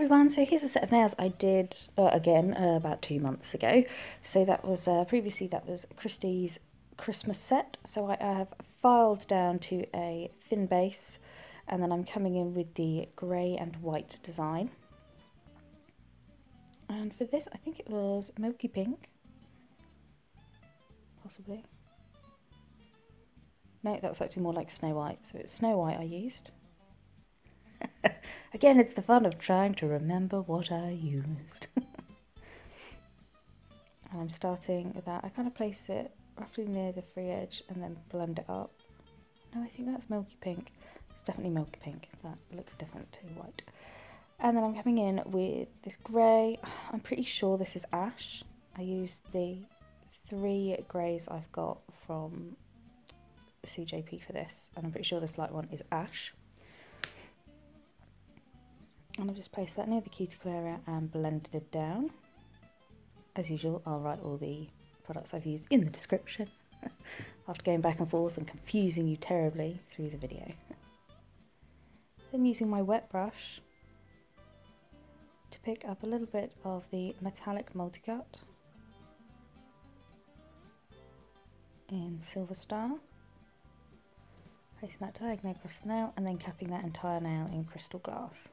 everyone, so here's a set of nails I did again about 2 months ago. So that was previously that was Christie's Christmas set. So I have filed down to a thin base, and then I'm coming in with the grey and white design. And for this I think it was Milky Pink, possibly. No, that's actually more like Snow White, so it's Snow White I used. Again, it's the fun of trying to remember what I used. And I'm starting with that. I kind of place it roughly near the free edge and then blend it up. No, I think that's Milky Pink. It's definitely Milky Pink. That looks different to white. And then I'm coming in with this grey. I'm pretty sure this is ash. I used the 3 greys I've got from CJP for this, and I'm pretty sure this light one is ash. And I'll just place that near the cuticle area and blend it down. As usual, I'll write all the products I've used in the description after going back and forth and confusing you terribly through the video. Then using my wet brush to pick up a little bit of the metallic multicut in Silver Star, placing that diagonally across the nail and then capping that entire nail in Crystal Glass.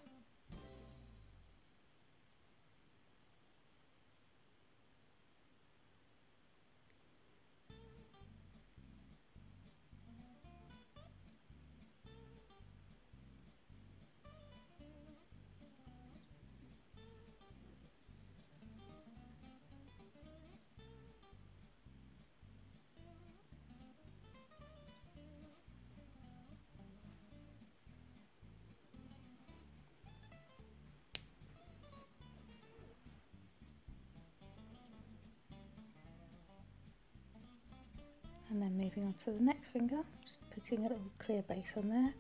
And then moving on to the next finger, just putting a little clear base on there,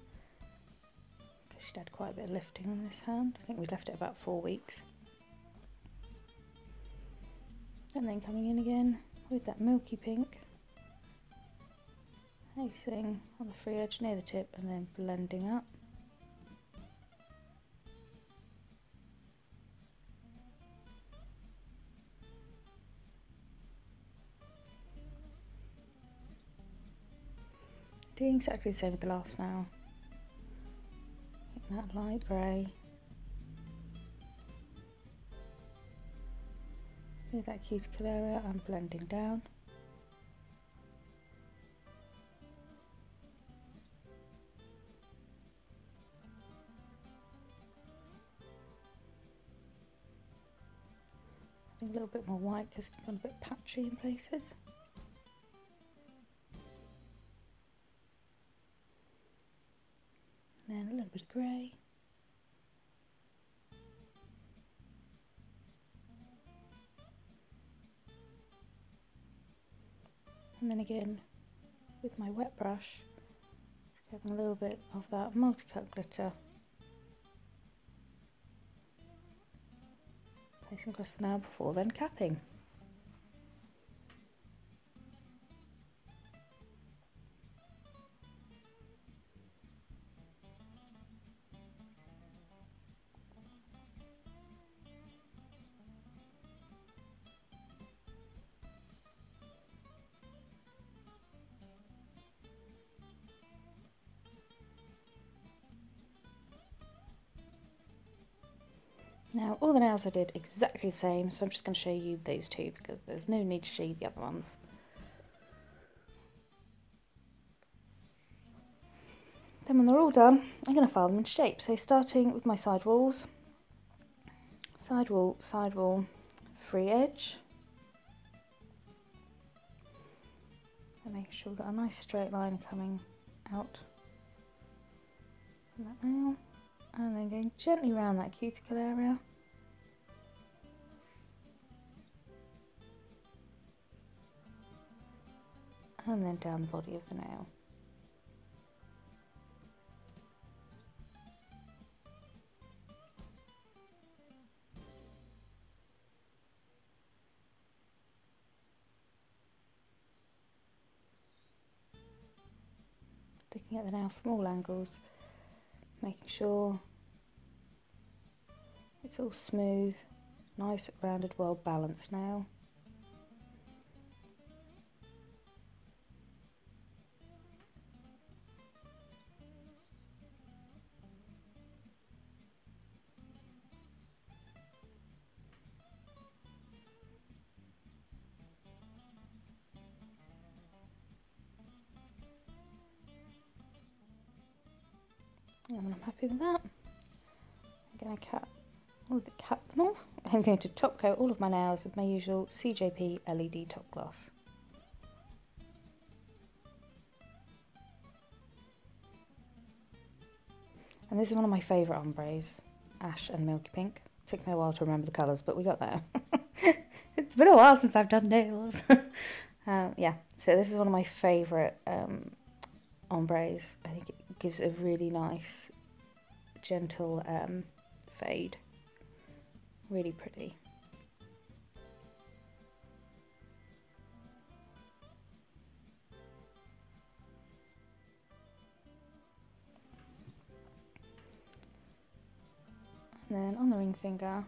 because she'd had quite a bit of lifting on this hand. I think we left it about 4 weeks. And then coming in again with that Milky Pink, placing on the free edge near the tip and then blending up. Doing exactly the same with the last nail. Getting that light grey. With that cuticle area and blending down. Adding a little bit more white because it's gone a bit patchy in places. Then a little bit of grey. And then again with my wet brush, having a little bit of that multicut glitter, placing across the nail before then capping. Now all the nails I did exactly the same, so I'm just going to show you those 2 because there's no need to show you the other ones. Then when they're all done, I'm going to file them in shape. So starting with my side walls, side wall, free edge. And making sure we've got a nice straight line coming out from that nail. And then going gently around that cuticle area. And then down the body of the nail. Looking at the nail from all angles, making sure It's all smooth, nice, rounded, well balanced now. And I'm happy with that. I'm going to cap them all. I'm going to top coat all of my nails with my usual CJP LED top gloss. And this is one of my favourite ombres, Ash and Milky Pink. Took me a while to remember the colours, but we got there. It's been a while since I've done nails. Yeah, so this is one of my favourite ombres. I think it gives a really nice, gentle fade. Really pretty. And then on the ring finger, I'm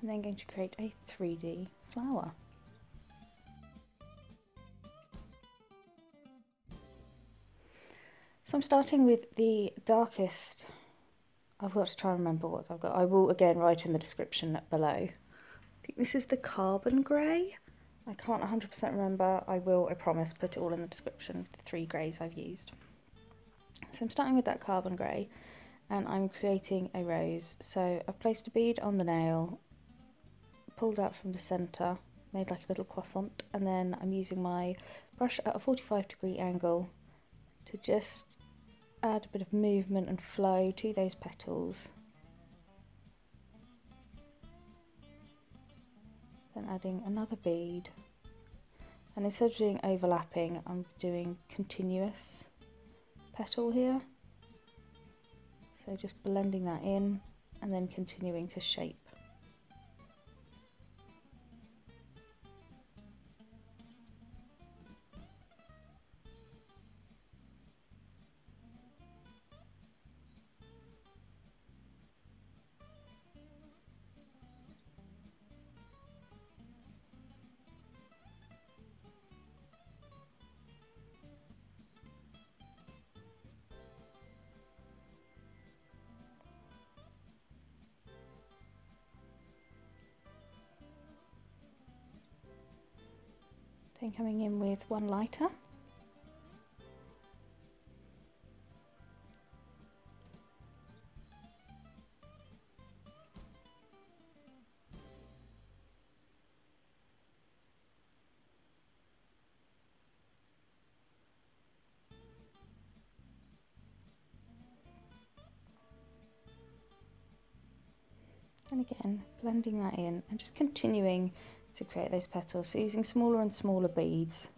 then going to create a 3D flower. So I'm starting with the darkest. I've got to try and remember what I've got. I will again write in the description below. I think this is the carbon grey. I can't 100% remember. I will, I promise, put it all in the description, the 3 greys I've used. So I'm starting with that carbon grey and I'm creating a rose. So I've placed a bead on the nail, pulled out from the centre, made like a little croissant, and then I'm using my brush at a 45-degree angle to just add a bit of movement and flow to those petals. Then adding another bead, and instead of doing overlapping, I'm doing continuous petal here. So just blending that in and then continuing to shape. Then coming in with one lighter. And again, blending that in and just continuing to create those petals. So using smaller and smaller beads,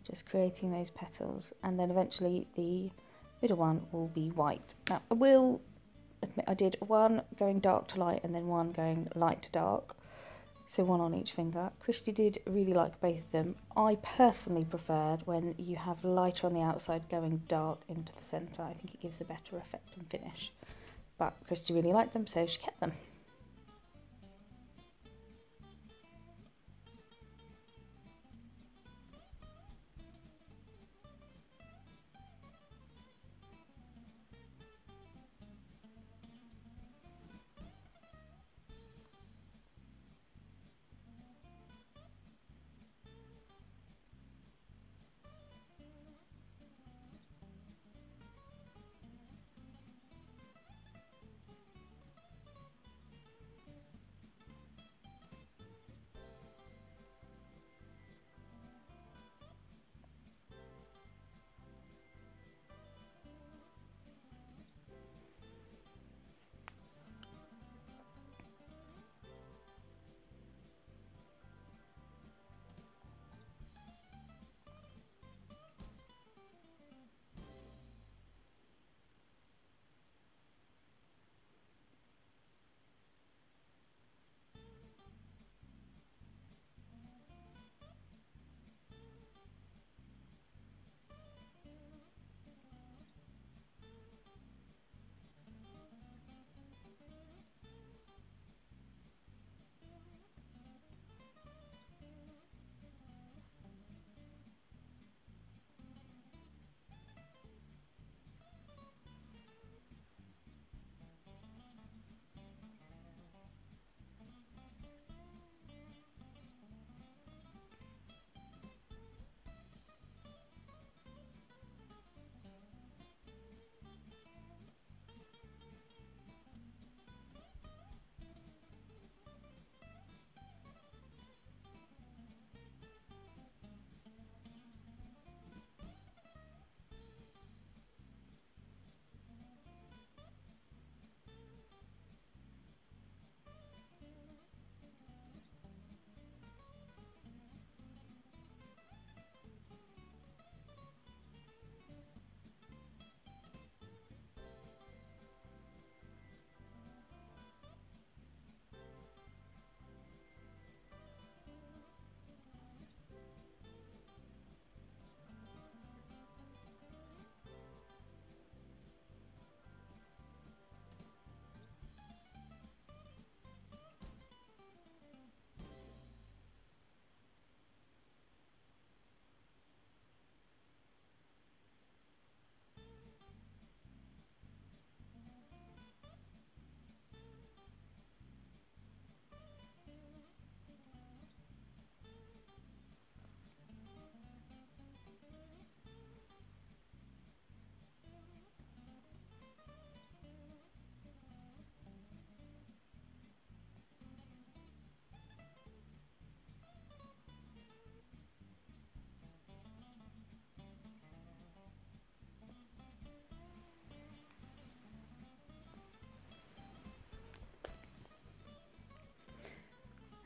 just creating those petals, and then eventually the middle one will be white. Now I will admit I did one going dark to light and then one going light to dark, so one on each finger. Christy did really like both of them. I personally preferred when you have lighter on the outside going dark into the centre. I think it gives a better effect and finish, but Christy really liked them, so she kept them.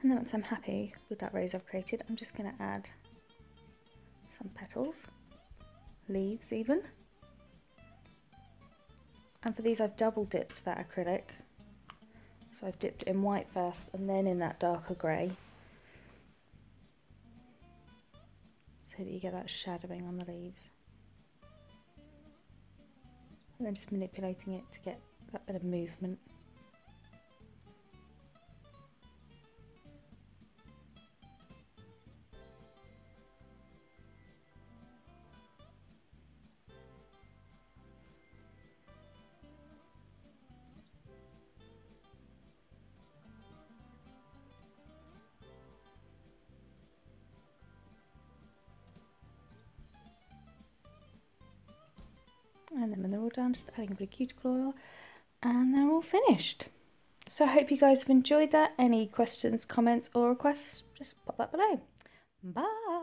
And then once I'm happy with that rose I've created, I'm just going to add some petals, leaves even. And for these I've double dipped that acrylic. So I've dipped it in white first and then in that darker grey, so that you get that shadowing on the leaves. And then just manipulating it to get that bit of movement. And then when they're all done, just adding a bit of cuticle oil, and they're all finished. So I hope you guys have enjoyed that. Any questions, comments or requests, just pop that below. Bye!